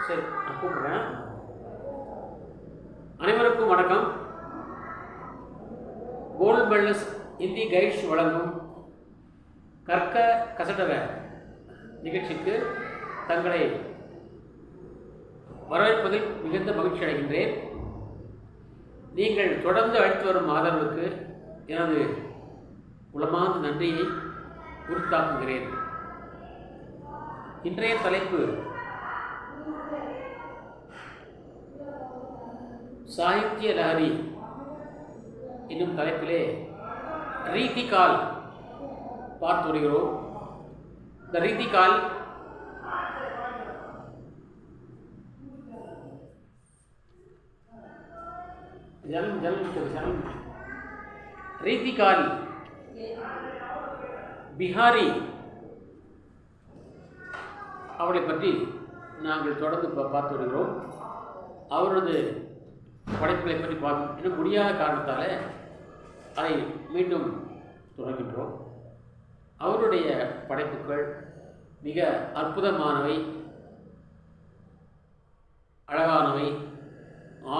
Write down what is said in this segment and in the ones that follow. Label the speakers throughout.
Speaker 1: சரி, நான் கூப்பிடுறேன். அனைவருக்கும் வணக்கம். கோல்டு வெல்னஸ் இந்தி கைட்ஸ் வழங்கும் கற்க கசடர நிகழ்ச்சிக்கு தங்களை வரவேற்பதில் மிகுந்த மகிழ்ச்சி அடைகின்றேன். நீங்கள் தொடர்ந்து அளித்து வரும் ஆதரவுக்கு எனது உளமார்ந்த நன்றியை உரித்தாக்குகிறேன். இன்றைய தலைப்பு சாகித்ய லஹரி என்னும் தலைப்பிலே ரீதிகால் பார்த்து வருகிறோம். இந்த ரீதிகால் ரீதிகால் பிஹாரி அவளை பற்றி நாங்கள் தொடர்ந்து பார்த்து வருகிறோம். அவரது படைப்புகளை பற்றி பார்க்க இன்னும் முடியாத காரணத்தால் அதை மீண்டும் தொடர்கின்றோம். அவருடைய படைப்புகள் மிக அற்புதமானவை, அழகானவை,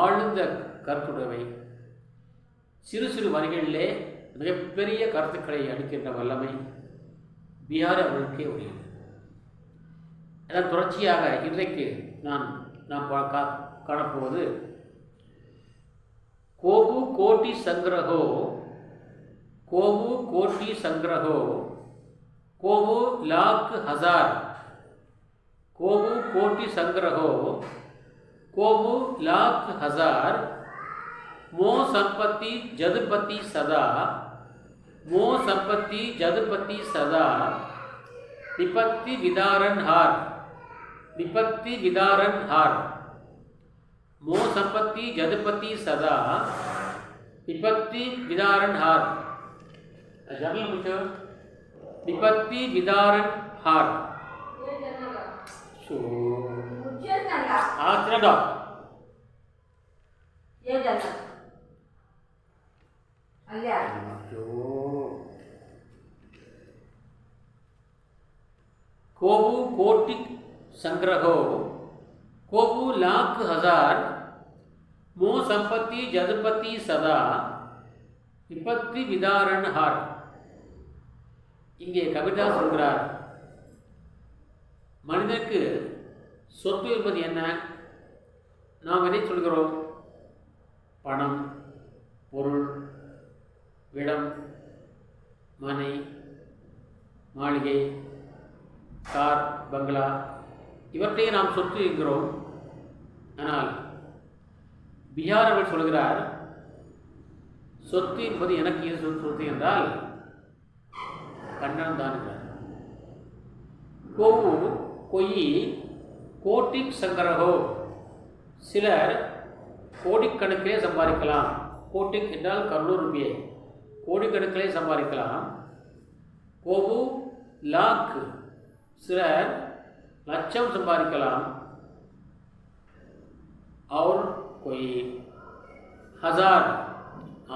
Speaker 1: ஆழ்ந்த கருத்துடையவை. சிறு சிறு வரிகளிலே மிகப்பெரிய கருத்துக்களை அளிக்கின்ற வல்லமை பிஹாரி அவர்களுக்கே உரியது. அதன் தொடர்ச்சியாக இன்றைக்கு நாம் காணப்போவது கோபு கோட்டி சங்கிரகோ, கோபு கோட்டி சங்கிரகோ, கோபு லாக் ஹசார், கோபு கோட்டி சங்கிரகோ, கோபு லாக் ஹசார், மோ சம்பத்தி ஜதுபதி சதா, மோ சம்பத்தி ஜதுபதி சதா, விபத்தி விதாரன் ஹார், विपत्ति विदारन हार, मो संपत्ति जदपति सदा, विपत्ति विदारन हार. जर्नल मुझे विपत्ति विदारन हार. सो आज ना
Speaker 2: ये जर्नल अल्लाह
Speaker 1: जो कोबू कोटि संग्रहो, कोबू लाख हजार, मो संपत्ति जदपति सदा, विपत्ति विदारण हार. இங்கே கவிதா சொல்கிறார், மனிதனுக்கு சொத்து என்பது என்ன? நாம் எதை சொல்கிறோம்? பணம், பொருள், இடம், மனை, மாளிகை, கார், பங்களா, இவற்றையே நாம் சொத்து என்கிறோம். ஆனால் பிஹார் அவர் சொல்கிறார், சொத்து என்பது எனக்கு இது சொத்து என்றால் கண்ணன் தான் என்றார். கோவு கொயி கோட்டிக் சங்கரகோ, சிலர் கோடிக்கணக்கிலே சம்பாதிக்கலாம். கோட்டிக் என்றால் கரோடு ரூபாய், கோடிக்கணக்கிலே சம்பாதிக்கலாம். கோவு லாக், சிலர் लक्षम संपादिकलाम. और कोई हजार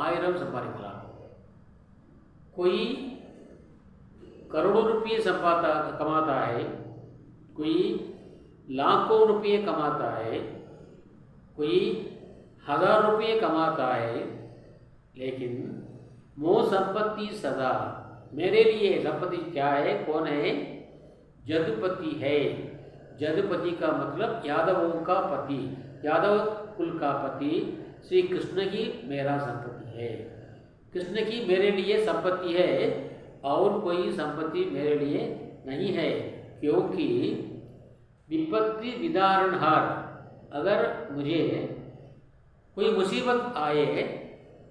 Speaker 1: आयरम संपादिकलाम. कोई करोड़ों रुपये कमाता है, कोई लाखों रुपये कमाता है, कोई हजार रुपये कमाता है. लेकिन मो संपत्ति सदा, मेरे लिए संपत्ति क्या है, कौन है? जदुपति है. जदुपति का मतलब यादवों का पति, यादव कुल का पति श्री कृष्ण ही मेरा संपत्ति है. कृष्ण की मेरे लिए संपत्ति है और कोई संपत्ति मेरे लिए नहीं है. क्योंकि विपत्ति विदारण हार, अगर मुझे कोई मुसीबत आए,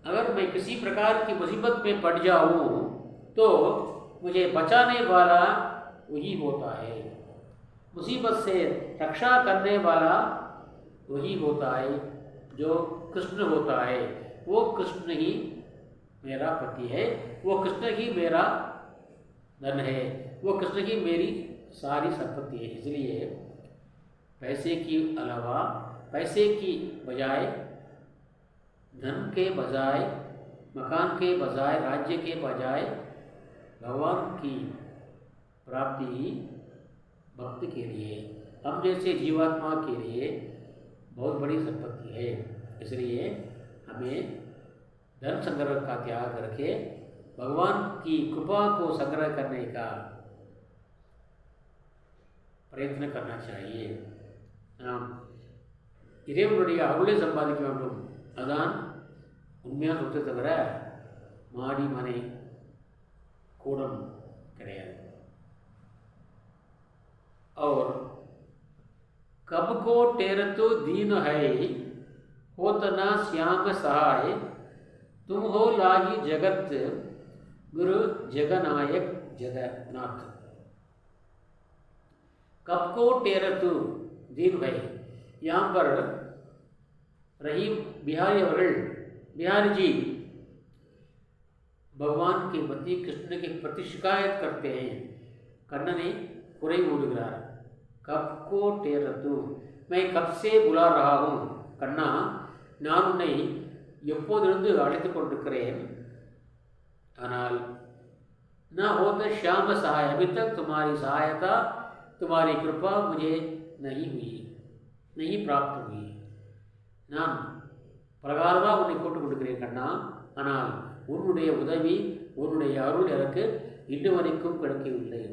Speaker 1: अगर मैं किसी प्रकार की मुसीबत में पड़ जाऊँ तो मुझे बचाने वाला वही होता है. मुसीबत से रक्षा करने वाला वही होता है, जो कृष्ण होता है. वो कृष्ण ही मेरा पति है, वो कृष्ण ही मेरा धन है, वो कृष्ण ही मेरी सारी संपत्ति है. इसलिए पैसे की अलावा, पैसे की बजाय, धन के बजाय, मकान के बजाय, राज्य के बजाय भगवान की प्राप्ति भक्त के लिए हम जैसे जीवात्मा के लिए बहुत बड़ी संपत्ति है। इसलिए हमें धन संग्रह का त्याग करके भगवान की कृपा को संग्रह करने का प्रयत्न करना चाहिए। இறைவனுடைய அருளை சம்பாதிக்க வேண்டும், அதான் உண்மையான சொத்தை தவிர மாடி மனை கூடம் கிடையாது। और कब को टेरतो दीन है होत न श्याम सहाय, तुम हो लागी जगत गुरु जगनायक जगन्नाथ। कब को टेरतो दीन है, यहाँ पर रहीम बिहारी अवர்கள் बिहारी जी भगवान के प्रति कृष्ण के प्रति शिकायत करते हैं। कन्नने कुறை கூறுகிறார்। कब को टेरतु, मैं कब से बुला रहा हूँ कन्ना, நான் உன்னை எப்போதிருந்து அழைத்து கொண்டிருக்கிறேன், ஆனால் न होता श्याम सहाय, अभी तक तुम्हारी सहायता तुम्हारी कृपा मुझे नहीं हुई, नहीं प्राप्त हुई। நான் பிரகாரமாக உன்னை போட்டுக் கொடுக்கிறேன் கண்ணா, ஆனால் உன்னுடைய உதவி உன்னுடைய அருள் எனக்கு இன்று வரைக்கும் கிடைக்கவில்லை।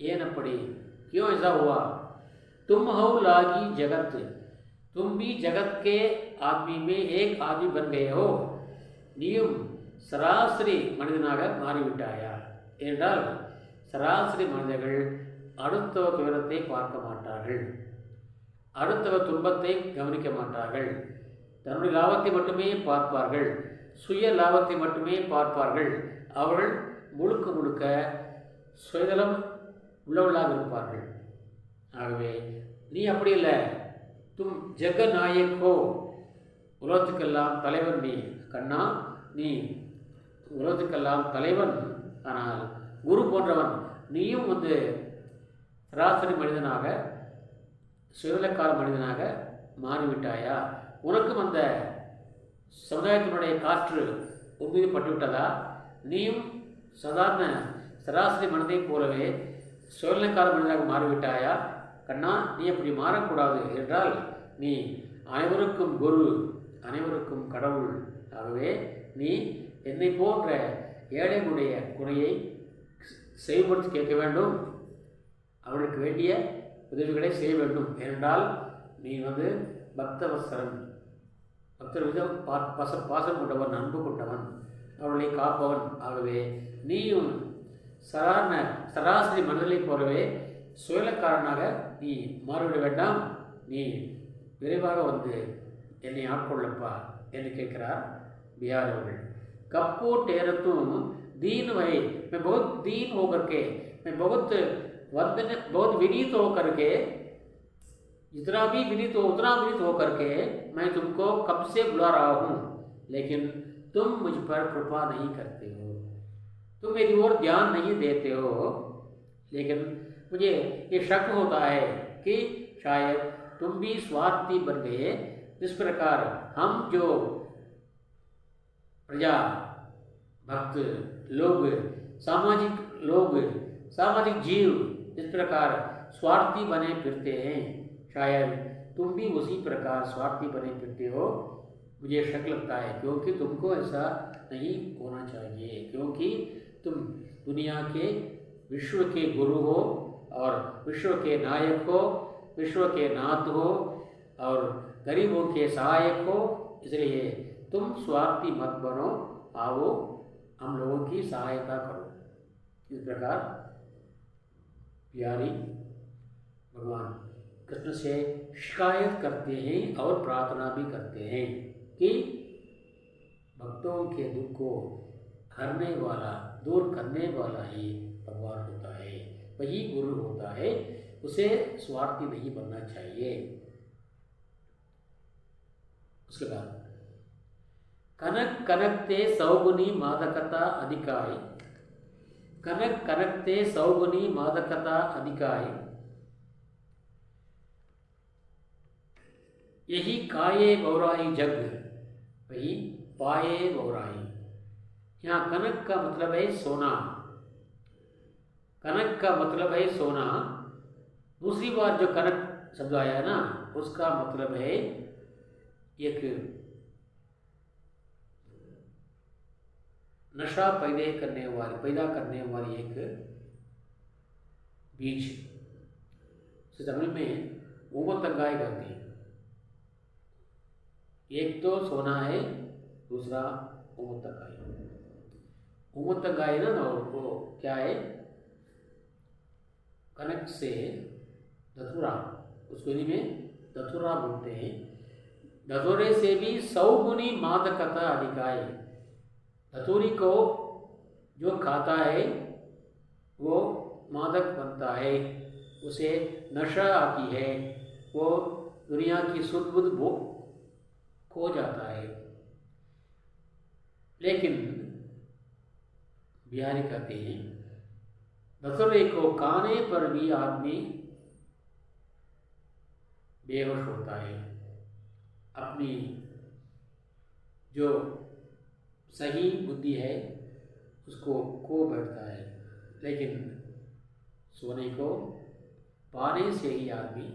Speaker 1: ஏன் அப்படி? क्यों ऐसा हुआ? तुम हो लागी जगत, तुम भी जगत के आदमी में एक आदमी बन गए हो, நீயும் சராசரி மனிதனாக மாறிவிட்டாயா என்றால், சராசரி மனிதர்கள் அடுத்தவர் துயரத்தை பார்க்க மாட்டார்கள், அடுத்தவர் துன்பத்தை கவனிக்க மாட்டார்கள், தன்னுடைய லாபத்தை மட்டுமே பார்ப்பார்கள், சுய லாபத்தை மட்டுமே பார்ப்பார்கள்। அவர்கள் முழுக்க முழுக்க சுயநலம் உள்ளவர்களாக இருப்பார்கள்। ஆகவே நீ அப்படி இல்லை, தும் ஜெகநாயக் ஹோ, உலகத்துக்கெல்லாம் தலைவன் நீ கண்ணா, நீ உலகத்துக்கெல்லாம் தலைவன், ஆனால் குரு போன்றவன், நீயும் சராசரி மனிதனாக சுயநலக்கார மனிதனாக மாறிவிட்டாயா? உனக்கும் அந்த சமுதாயத்தினுடைய காற்று உண்மையை பட்டுவிட்டதா? நீயும் சாதாரண சராசரி மனிதை போலவே சுயநலக்கார மனிதனாக மாறிவிட்டாயா கண்ணா? நீ அப்படி மாறக்கூடாது என்றால் நீ அனைவருக்கும் குரு, அனைவருக்கும் கடவுள்। ஆகவே நீ என்னை போன்ற ஏழைகளுடைய குறையை செயல்படுத்தி கேட்க வேண்டும், அவர்களுக்கு வேண்டிய உதவிகளை செய்ய வேண்டும்। ஏனென்றால் நீ பக்தவசரன், பக்தர் மீது பாசம் கொண்டவன், அன்பு கொண்டவன், அவர்களை காப்பவன்। ஆகவே நீயும் சராசரி மனிதர்களைப் போலவே சுயநலக்காரனாக நீ மாறிவிட வேண்டாம், நீ விரைவாக என்னை ஆட்கொள்ளப்பா என்று கேட்கிறார் बिहार अवர்கள்। कब को टेरतुम दीन भई, मैं बहुत दीन होकर के, मैं बहुत विनीत होकर के, जितना भी विनीत हो उतना विनीत होकर के मैं तुमको कब से बुला रहा हूँ, लेकिन तुम मुझ पर कृपा नहीं करते हो, तुम मेरी ओर ध्यान नहीं देते हो। लेकिन मुझे ये शक होता है कि शायद तुम भी स्वार्थी बन गए, जिस प्रकार हम जो प्रजा भक्त लोग, सामाजिक जीव इस प्रकार स्वार्थी बने फिरते हैं, शायद तुम भी उसी प्रकार स्वार्थी बने फिरते हो। मुझे शक लगता है, क्योंकि तुमको ऐसा नहीं होना चाहिए, क्योंकि तुम दुनिया के विश्व के गुरु हो और विश्व के नायक हो, विश्व के नाथ हो और गरीबों के सहायक हो। इसलिए तुम स्वार्थी मत बनो, आओ हम लोगों की सहायता करो। इस प्रकार प्यारी भगवान कृष्ण से शिकायत करते हैं और प्रार्थना भी करते हैं कि भक्तों के दुख को हरने वाला, दूर करने वाला ही भगवान होता है, वही गुरु होता है, उसे स्वार्थी नहीं बनना चाहिए। उसके बाद कनक कनकते सौगुनी मादकता अधिकाय, कनक कनकते सौगुनी मादकता अधिकाय, यही काये गौराई जग, वही पाए गौराई। यहाँ कनक का मतलब है सोना, कनक का मतलब है सोना दूसरी बार जो कनक शब्द आया है ना, उसका मतलब है एक नशा पैदा करने वाली एक बीज से तमिल में ऊमतंगाई कहते हैं। एक तो सोना है, दूसरा ऊमतंगाई। ऊमतंगाई ना वो क्या है, कनक से धतूरा, उसको हिंदी में धतूरा बोलते हैं। धतूरे से भी 100 गुनी मादकता अधिक है। धतूरी को जो खाता है वो मादक बनता है, उसे नशा आती है, वो दुनिया की शुद्ध बुद्ध खो जाता है। लेकिन बिहारी कहते हैं धतूरे को खाने पर भी आदमी बेहोश होता है, अपनी जो सही बुद्धि है उसको खो बैठता है। लेकिन सोने को पाने से ही आदमी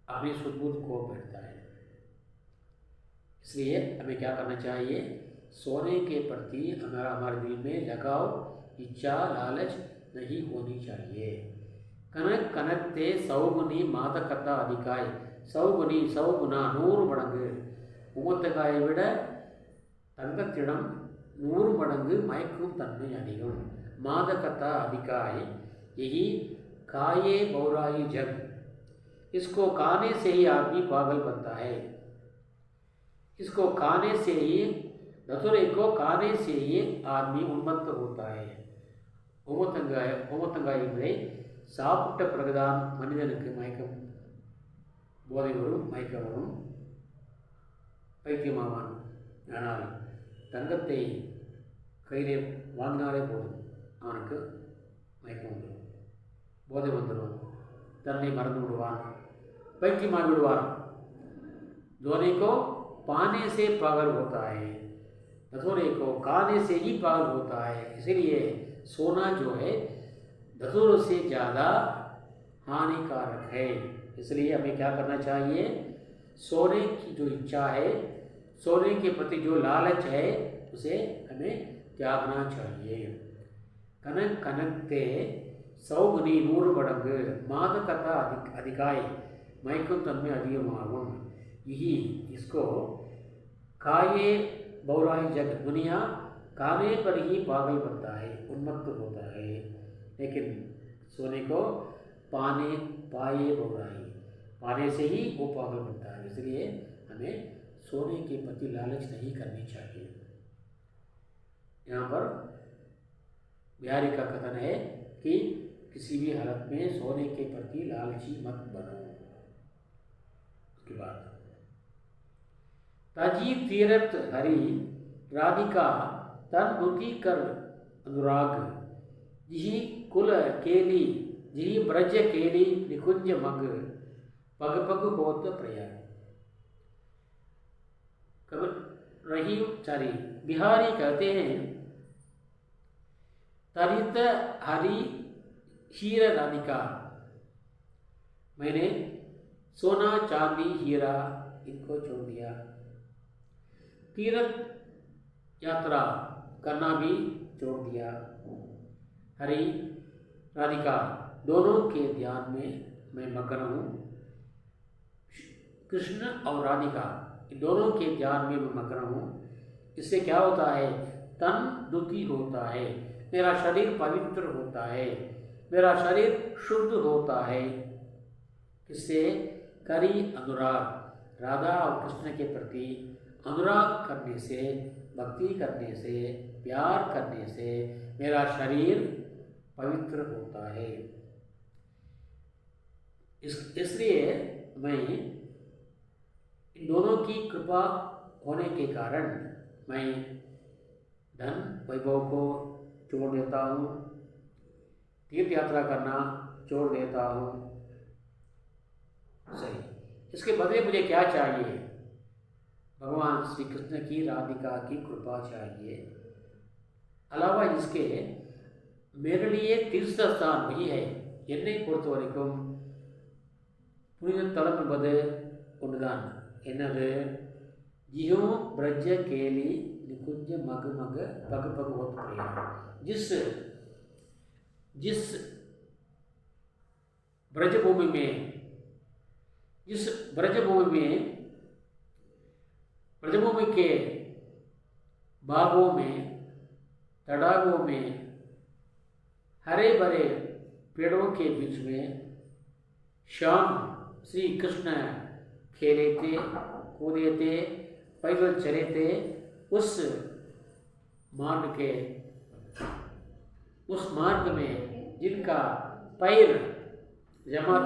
Speaker 1: अपनी सुबुद्ध खो बैठता है। इसलिए हमें क्या करना चाहिए, सोने के प्रति हमारे दिल में लगाव, इच्छा, लालच नहीं होनी चाहिए। कनक कनकते 100 गुनी मादकता अधिकाय। 100 गुनी 100 गुना 100 மடங்கு உமத்தக்காயை விட தங்கத்திடம் 100 மடங்கு மயக்கும் தன்மை அதிகம்। मादकता अधिकाय यही खाए बौराई जग। इसको खाने से ही आदमी पागल बनता है। इसको खाने से ही, धतूरे को खाने से ही आदमी उन्मत्त होता है। உமத்தங்காய் என்பதை சாப்பிட்ட பிறகுதான் மனிதனுக்கு மயக்கம், போதை வரும், மயக்கம் வரும், பைத்தியமாவான்। ஆனால் தங்கத்தை கையிலே வாங்கினாலே போதும், அவனுக்கு மயக்கம் வந்துடும், போதை வந்துடும், தன்னை மறந்து விடுவான், பைத்தியமாகி விடுவான்। धोने को पाने से पागल होता है, धतूरे को खाने से ही पागल होता है। इसीलिए सोना जो है धतूरों से ज़्यादा हानिकारक है। इसलिए हमें क्या करना चाहिए, सोने की जो इच्छा है, सोने के प्रति जो लालच है, उसे हमें त्यागना चाहिए। कनक कनकते 100 गुनी 100 மடங்கு मादकता अधिकाय मयக்கும் तन्மை அதிகமாகும்। यही इसको खाए बौराई जग। दुनिया खाने पर ही पागल बनता है, उन्मत्त होता है। लेकिन सोने को पाए बौराई, पाने से ही वो पागल बनता है। इसलिए हमें सोने के प्रति लालच नहीं करनी चाहिए। यहाँ पर बिहारी का कथन है कि किसी भी हालत में सोने के प्रति लालची मत बनो। उसके बाद ताजी तीरथ हरि राधिका तन दुति कर अनुराग। जिही कुल केली जिही ब्रज केली निकुंज मग पग पग होत प्रयाग। बिहारी कहते हैं तरित हरि हीरा राधिका, मैंने सोना चांदी हीरा इनको छोड़ दिया, तीर्थ यात्रा करना भी छोड़ दिया, हरि राधिका दोनों के ध्यान में मैं मग्न हूँ। कृष्ण और राधिका दोनों के ध्यान में मैं मग्न हूँ। इससे क्या होता है, तन दुखी होता है, मेरा शरीर पवित्र होता है, मेरा शरीर शुद्ध होता है। किससे, करी अनुराग, राधा और कृष्ण के प्रति अनुराग करने से, भक्ति करने से, प्यार करने से मेरा शरीर पवित्र होता है। इसलिए मैं इन दोनों की कृपा होने के कारण मैं धन वैभव को छोड़ देता हूँ, तीर्थ यात्रा करना छोड़ देता हूँ। सही, इसके बदले मुझे क्या चाहिए, भगवान श्री कृष्ण की, राधिका की कृपा चाहिए। अलावा इसके मेरे लिए तीर्थ स्थान वही है என்னை பொறுத்த வரைக்கும் புனித தலம் என்பது ஒன்றுதான். என்னது? जिहो ब्रज केली निकुंज मग मग पग पग होत प्रिया। जिस ब्रजभूमि में ब्रजभूमि के बागों में, तड़ागों में, हरे भरे पेड़ों के बीच में शाम श्री कृष्ण खेले थे, कूदे थे, पैदल चले थे। उस मार्ग में जिनका पैर जमा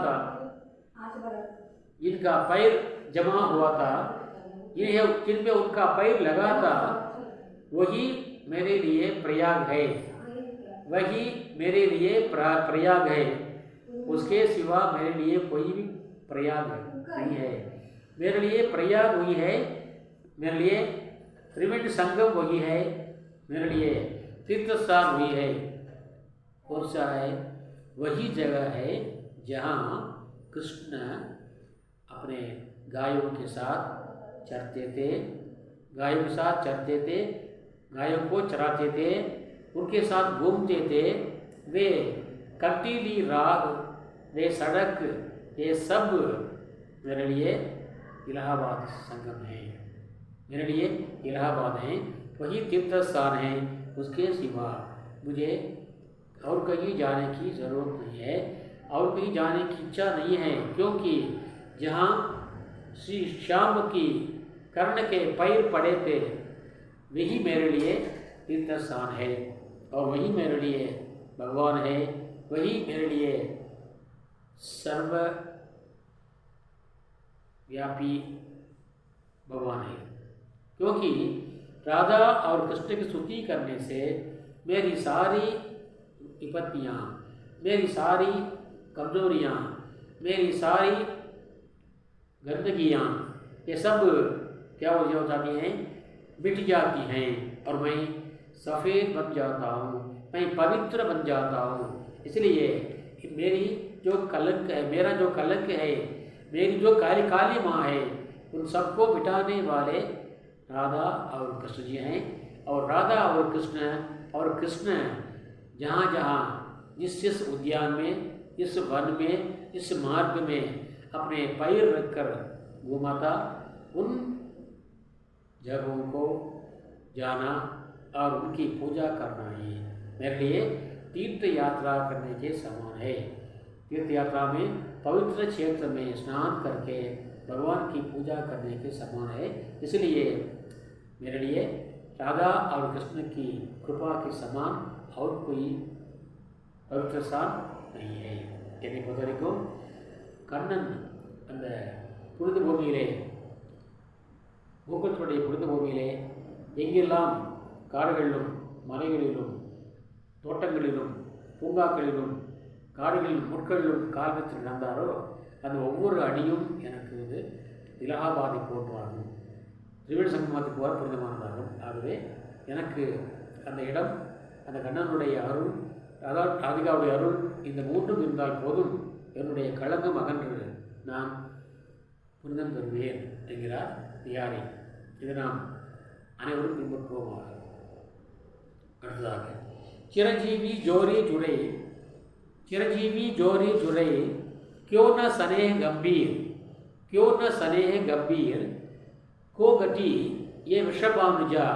Speaker 1: हुआ था, जिन पे उनका पैर लगा था, वही मेरे लिए प्रयाग है, वही मेरे लिए प्रयाग है। उसके सिवा मेरे लिए कोई भी प्रयाग नहीं है। मेरे लिए प्रयाग वही है, मेरे लिए त्रिवेणी संगम वही है, मेरे लिए तीर्थ स्थान वही है। कौन सा है? वही जगह है जहाँ कृष्ण अपने गायों के साथ चरते थे, गायों को चराते थे, उनके साथ घूमते थे। वे कंटीली राग, वे सड़क, ये सब मेरे लिए इलाहाबाद संगम है, मेरे लिए इलाहाबाद है, वही तीर्थ स्थान है। उसके सिवा मुझे और कहीं जाने की ज़रूरत नहीं है, और कहीं जाने की इच्छा नहीं है, क्योंकि जहाँ श्री श्याम की कर्ण के पैर पड़े थे, वही मेरे लिए तीर्थ स्थान है, और वही मेरे लिए भगवान है, वही मेरे लिए सर्वव्यापी भगवान है। क्योंकि राधा और कृष्ण की स्तुति करने से मेरी सारी विपत्तियाँ, मेरी सारी कमजोरियाँ, मेरी सारी गंदगियाँ, ये सब क्या हो जाती हैं? मिट जाती हैं, और मैं सफ़ेद बन जाता हूँ, मैं पवित्र बन जाता हूँ। इसलिए मेरी जो कलंक है, मेरा जो कलंक है, मेरी जो काली माँ है, उन सबको मिटाने वाले राधा और कृष्ण जी हैं। और राधा और कृष्ण जहाँ जहाँ जिस उद्यान में, इस वन में, इस मार्ग में अपने पैर रखकर घुमाता, उन जगहों को जाना और उनकी पूजा करना ही मेरे लिए तीर्थ यात्रा करने के समान है। तीर्थ यात्रा में पवित्र क्षेत्र में स्नान करके भगवान की पूजा करने के समान है। इसलिए मेरे लिए राधा और कृष्ण की कृपा के समान और कोई पवित्र स्थान नहीं है। என்னை பொறுத்த வரைக்கும் கண்ணன் அந்த புனித பூமியிலே, பூக்கத்துடைய புனித பூமியிலே எங்கெல்லாம் காடுகளிலும், மலைகளிலும், தோட்டங்களிலும், பூங்காக்களிலும், காடுகளிலும், முட்களிலும் கால் வைத்து நடந்தாரோ, அந்த ஒவ்வொரு அடியும் எனக்கு வந்து இலகாபாதை போன்றாகும், திரிவேணி சங்கமத்துக்கு வர புனிதமானதாகும். ஆகவே எனக்கு அந்த இடம், அந்த கண்ணனுடைய அருள், ராதிகாவுடைய அருள், இந்த மூன்றும் இருந்தால் போதும், என்னுடைய களங்கம் அகன்று நான் புனிதம் பெறுவேன் என்கிறார் தியாரி. இதை நாம் அனைவரும் பின்பற்றுவோமாக. அடுத்ததாக चिरंजीवी जोरी जुड़े क्यों न स्नेह गंभीर को गटी ये वृषभानुजा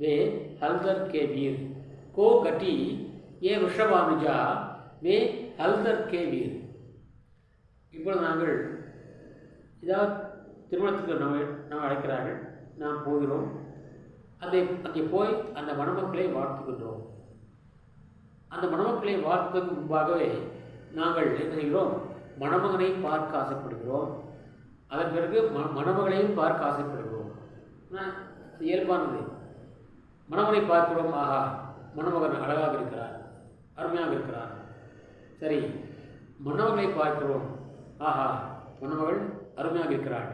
Speaker 1: वे हलदर के वीर, को गटी ये वृषभानुजा वे हलदर के वीर. இப்பொழுது நாங்கள் ஏதாவது திருமணத்துக்கு நாம் அழைக்கிறார்கள், நாம் போகிறோம், அங்கே போய் அந்த மணமக்களை வாழ்த்துகின்றோம். அந்த மணமக்களை வாழ்த்துவதற்கு முன்பாகவே நாங்கள் என்ன செய்கிறோம்? மணமகனை பார்க்க ஆசைப்படுகிறோம், அதன் பிறகு மணமகளையும் பார்க்க ஆசைப்படுகிறோம். இயல்பானது. மணமகனை பார்க்கிறோம், ஆஹா மணமகன் அழகாக இருக்கிறார், அருமையாக இருக்கிறார். சரி, மணமகளை பார்க்கிறோம், ஆஹா மணமகள் அருமையாக இருக்கிறாள்.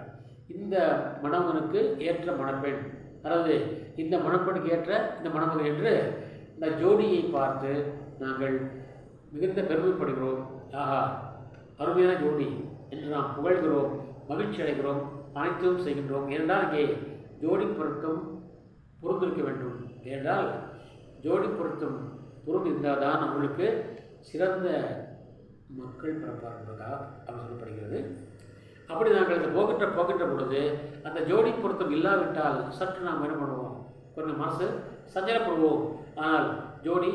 Speaker 1: இந்த மணமகனுக்கு ஏற்ற மணப்பெண், அதாவது இந்த மணப்பெண்ணுக்கு ஏற்ற இந்த மணமகன் என்று இந்த ஜோடியை பார்த்து நாங்கள் மிகுந்த பெருமைப்படுகிறோம், ஆஹா அருமையான ஜோடி என்று நாம் புகழ்கிறோம், மகிழ்ச்சி அடைகிறோம், அனைத்தும் செய்கின்றோம். ஏனென்றால் இங்கே ஜோடி பொருத்தம் பொருந்திருக்க வேண்டும். ஏனென்றால் ஜோடி பொருத்தம் பொருள் இருந்தால் தான் நம்மளுக்கு சிறந்த மக்கள் பிறப்பார் என்பதாக அவர் சொல்லப்படுகிறது. அப்படி நாங்கள் இந்த போகின்ற பொழுது அந்த ஜோடி பொருத்தம் இல்லாவிட்டால் சற்று நாம் என்ன பண்ணுவோம், கொஞ்சம் மனசு சஞ்சலப்படுவோம். ஆனால் ஜோடி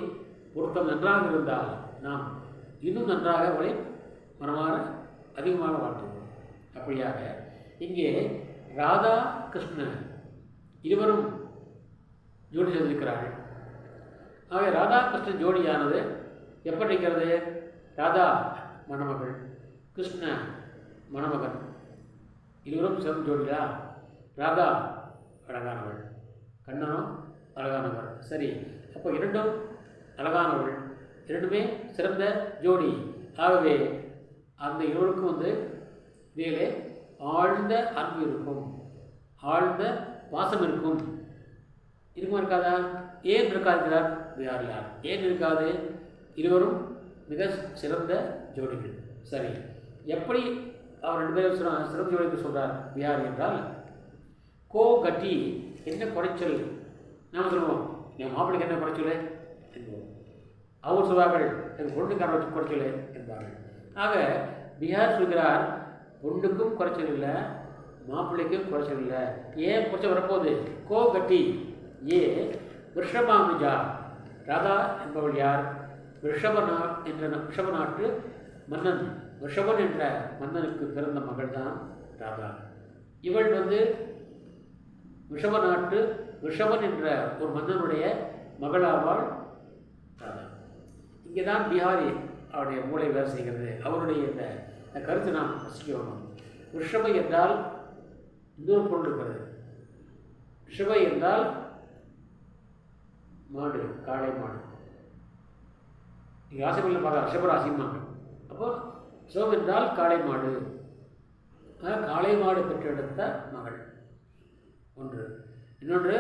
Speaker 1: பொருத்தம் நன்றாக இருந்தால் நாம் இன்னும் நன்றாக அவளை மனமாற அதிகமாக வாழ்த்துவோம். அப்படியாக இங்கே ராதா கிருஷ்ணன் இருவரும் ஜோடி செய்திருக்கிறார்கள். ஆகவே ராதா கிருஷ்ணன் ஜோடியானது எப்படி இருக்கிறது? ராதா மணமகள், கிருஷ்ண மணமகன், இருவரும் சிறந்த ஜோடியா? ராதா அழகானவள், கண்ணனும் அழகானவர். சரி, அப்போ இரண்டும் அழகானவள், இரண்டுமே சிறந்த ஜோடி. ஆகவே அந்த இருவருக்கும் வேலை ஆழ்ந்த அன்பு இருக்கும், ஆழ்ந்த பாசம் இருக்கும். இருக்குமா இருக்காதா? ஏன் இருக்காதுங்கிறார் பிஹாரியார். ஏன் இருக்காது? இருவரும் மிக சிறந்த ஜோடிகள். சரி, எப்படி அவர் 2 பேரும் சிறந்த ஜோடிக்கு சொல்கிறார் பிஹாரி என்றால், கோ கட்டி என்ன குறைச்சல் நாம் சொல்லுவோம், என் மாப்பிள்ளைக்கு என்ன குறைச்சல் என்போம். அவர் சொல்வார்கள் என் பொண்ணுக்கார வச்சு குறைச்சல் என்பார்கள். ஆக பிஹார் சொல்கிறார், பொண்ணுக்கும் குறைச்சல் இல்லை, மாப்பிள்ளைக்கும் குறைச்சல் இல்லை. ஏன் குறைச்சல் வரப்போகுது? கோ கட்டி ஏ விஷபானுஜா. ராதா என்பவள் யார்? ரிஷப நாட்டு மன்னன், ரிஷபன் என்ற மன்னனுக்கு பிறந்த மகள் தான் ராதா. இவள் ரிஷப நாட்டு ரிஷபன் என்ற ஒரு மன்னனுடைய மகளாவாள் ராதா. இங்கே தான் பிஹாரி அவருடைய மூளை வேலை செய்கிறது. அவருடைய இந்த கருத்தை நாம் ரசிக்கணும். ரிஷபை என்றால் இன்னொரு பொருள் இருக்கிறது. ரிஷபை என்றால் மாடு, காளை மாடு. இங்கே ராசிகளில் பார்க்க ரிஷபராசிம்மாங்க. அப்போ ரிஷபம் என்றால் காளை மாடு. காளை மாடு பெற்றெடுத்த மகள் ஒன்று. இன்னொன்று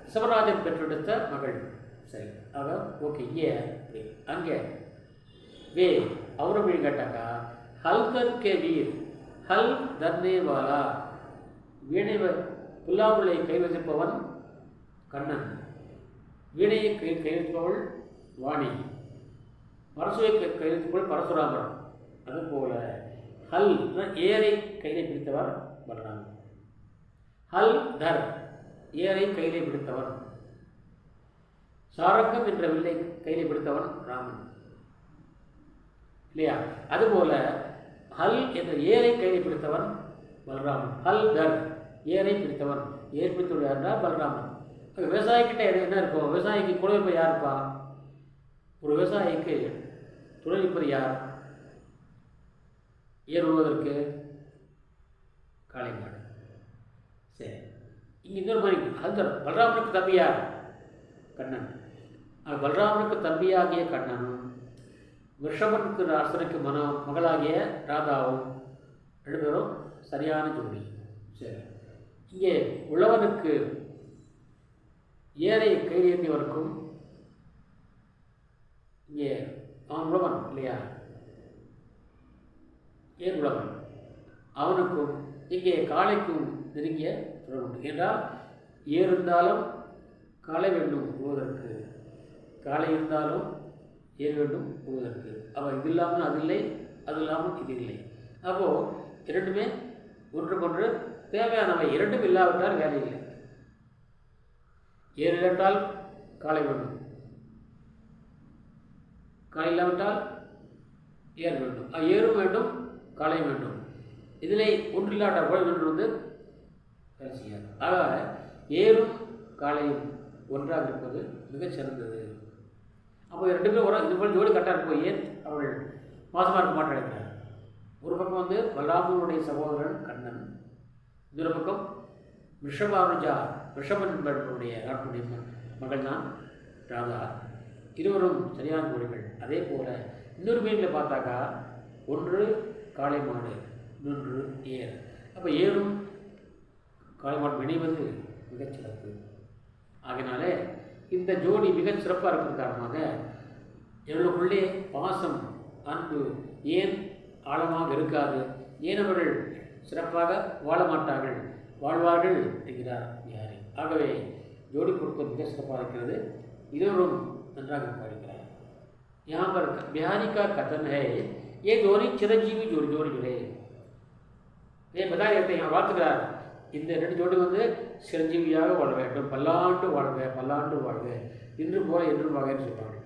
Speaker 1: ரிஷபராஜன் பெற்றெடுத்த மகள். சரி, ஆக ஓகே. அங்கே வே அவரை மொழி கேட்டாக்கா, ஹல்தர் கே வீர் ஹல் தர்னேவாலா. வீணை புல்லாங்குழலை கை வைப்பவன் கண்ணன், வீணையை கை வைப்பவள் வாணி, பரசுவை கை வைப்பவள் பரசுராமர். அதுபோல ஹல் ஏரை கையிலே பிடித்தவர் பலராமன். ஹல் தர் ஏரை கையிலே பிடித்தவன். சாரங்கம் என்ற வில்லை கையிலே பிடித்தவன் ராமன் இல்லையா? அதுபோல ஹல் என்ற ஏரை கையிலே பிடித்தவன் பலராமன். ஹல் தர் ஏரை பிடித்தவன். ஏர் பிடித்தவள் யாருன்னா பலராமன். விவசாயிக்கிட்ட என்ன இருக்கும்? விவசாயிக்கு கூட இப்போ யார் இருப்பா? ஒரு விவசாயிக்கு துணை நிற்பது யார்? ஏர் உழுவதற்கு காளை மாடு. சரி, இங்கே இன்னொரு மாதிரி ஹல்தர் பலராமனுக்கு தம்பி யார்? கண்ணன். பலராமனுக்கு தம்பியாகிய கண்ணனும் ரிஷபனுக்கு அரசனுக்கு மகளாகிய ராதாவும் 2 பேரும் சரியான ஜோடி. சரி, இங்கே உழவனுக்கு ஏரை கையேந்தியவருக்கும், இங்கே அவன் உழவன் இல்லையா, ஏன் உழவன், அவனுக்கும் இங்கே காளைக்கும் நெருங்கிய தொடர்பு உண்டு. என்றால் ஏர் இருந்தாலும் காளை வேண்டும் உழுவதற்கு, காளை இருந்தாலும் ஏர் வேண்டும் உழுவதற்கு. அவள் இது இல்லாமல் அது இல்லை, அது இல்லாமல் இது இல்லை. அப்போது இரண்டுமே ஒன்றுக்கொன்று தேவையானவை. இரண்டும் இல்லாவிட்டால் வேலை இல்லை. ஏர் இல்லாவிட்டால் காளை வேண்டும், காளை இல்லாவிட்டால் ஏர் வேண்டும். ஏரும் வேண்டும், காளை வேண்டும். இதில் ஒன்று இல்லாட்டால் கூட இன்னொன்று வேலை செய்யாது. ஆக ஏரும் காளையும் ஒன்றாக இருப்பது மிகச் சிறந்தது. அப்போ 2 பேரும் இது போல் ஜோடி கட்டாக இருக்கும். ஏன் அவள் மாசமாக இருக்க மாட்டேங்கிறார்? ஒரு பக்கம் பலராமனுடைய சகோதரன் கண்ணன், இன்னொரு பக்கம் ரிஷபானுஜா ரிஷபன் என்பவருடைய நாட்டுடைய மகள் தான் ராதா. இருவரும் சரியான ஜோடிகள். அதே போல் இன்னொரு மீனில் பார்த்தாக்கா, ஒன்று காளை மாடு, இன்னொன்று ஏர். அப்போ ஏரும் காளை மாடு இணைவது மிகச்சிறப்பு. ஆகினாலே இந்த ஜோடி மிகச் சிறப்பாக இருக்கிற காரணமாக எங்களுக்குள்ளே பாசம், அன்பு, ஏன் ஆழமாக இருக்காது, ஏன் அவர்கள் சிறப்பாக வாழ மாட்டார்கள், வாழ்வார்கள் என்கிறார் பிஹாரி. ஆகவே ஜோடி பொருத்தம் மிக சிறப்பாக இருக்கிறது. இதோடும் नंद्राग पाड़िक्கிறார். यहाँ पर बिहारी का कथन है, ये दोनों चिरंजीवी जोड़ी जोड़ी जुड़े. ये बताया जाते हैं வாழ்த்துகிறார், இந்த ரெண்டு ஜோடி வந்து சிரஞ்சீவியாக வாழ வேண்டும், பல்லாண்டு வாழ்க, இன்று போல என்றும் வாகன்னு சொல்றாங்க.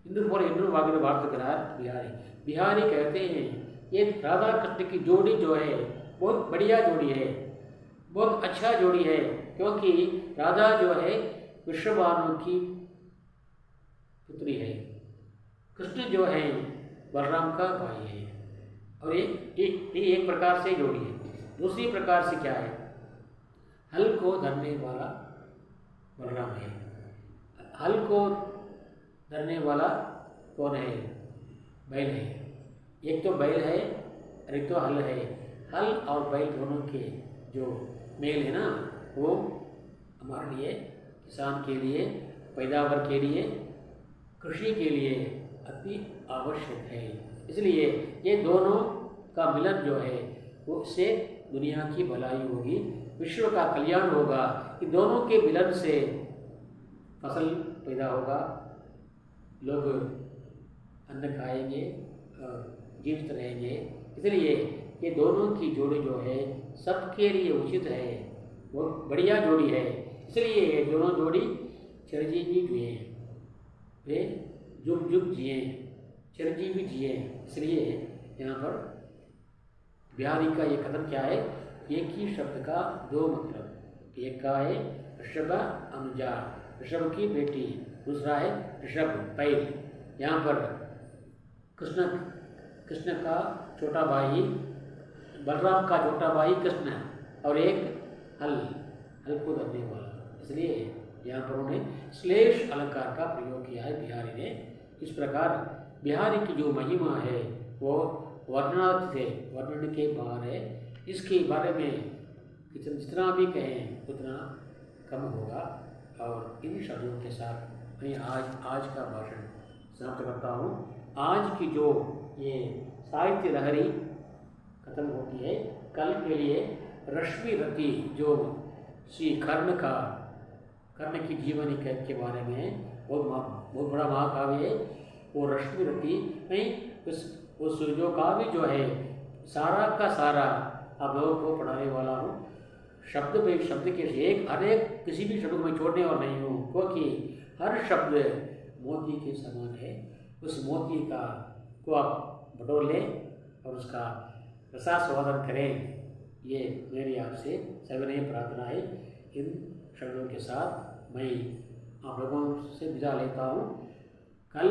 Speaker 1: இன்று போல என்றும் வாகன்னு வாழ்த்துகிறார் बिहारी. बिहारी कहते हैं ये राधा कृष्ण की जोड़ी जो है बहुत बढ़िया जोड़ी है, बहुत अच्छा जोड़ी है, क्योंकि राधा जो है विश्वभानु की पुत्री है, कृष्ण जो है बलराम का भाई है. और एक प्रकार से जोड़ी है. दूसरी प्रकार से क्या है, हल को धरने वाला बलराम है. हल को धरने वाला कौन है, बैल है. एक तो बैल है और एक तो हल है. हल और बैल दोनों के जो मेल है ना, वो हमारे लिए, किसान के लिए, पैदावार के लिए, कृषि के लिए अति आवश्यक है. इसलिए ये दोनों का मिलन जो है वो इससे दुनिया की भलाई होगी, विश्व का कल्याण होगा. कि दोनों के मिलन से फसल पैदा होगा, लोग अन्न खाएंगे और जीवित रहेंगे. इसलिए ये दोनों की जोड़ी जो है सबके लिए उचित है, वो बढ़िया जोड़ी है. इसलिए ये दोनों जोड़ी चिरंजीवी जिए, वे जुग जुग जिए, चिरंजीवी जिए. इसलिए यहाँ पर बिहारी का ये कथन क्या है, एक ही शब्द का दो मतलब. एक का है ऋषभ अनुजा, ऋषभ की बेटी, दूसरा है ऋषभ बैल. यहाँ पर कृष्ण का छोटा भाई, बलराम का छोटा भाई कृष्ण, और एक हल को धरने वाला. इसलिए यहाँ पर उन्होंने श्लेष अलंकार का प्रयोग किया है बिहारी ने. इस प्रकार बिहारी की जो महिमा है वो वर्णनार्थ से वर्णन के बाहर है. इसके बारे में जितना भी कहें उतना कम होगा. और इन शब्दों के साथ मैं आज का भाषण समाप्त करता हूँ. आज की जो ये साहित्य लहरी खत्म होती है, कल के लिए रश्मि रति जो श्री कर्ण की जीवनी के बारे में बहुत बड़ा महाकाव्य है. वो रश्मि रति में उस जो काव्य जो है सारा का सारा आप लोगों को पढ़ाने वाला हूँ. शब्द पे शब्द के अनेक किसी भी शब्द को मैं छोड़ने वाला नहीं हूँ, क्योंकि हर शब्द मोती के समान है. उस मोती को आप बटोर लें और उसका रसास्वादन करें. ये मेरी आपसे सविनय प्रार्थना है. इन शब्दों के साथ मैं आप लोगों से विदा लेता हूँ. कल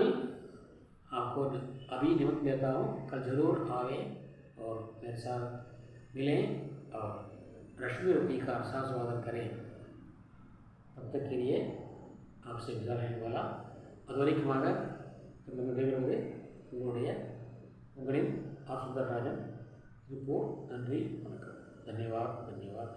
Speaker 1: आपको अभी निमंत्रण देता हूँ, कल जरूर आवे और मेरे साथ मिलें और रश्मि रति का रसास्वादन करें. तब तक के लिए आपसे विदा लेने वाला அதுவரைக்குமாக உங்களுடைய உங்களின் ஆர் சுந்தரராஜன். இப்போ நன்றி, வணக்கம், धन्यवाद.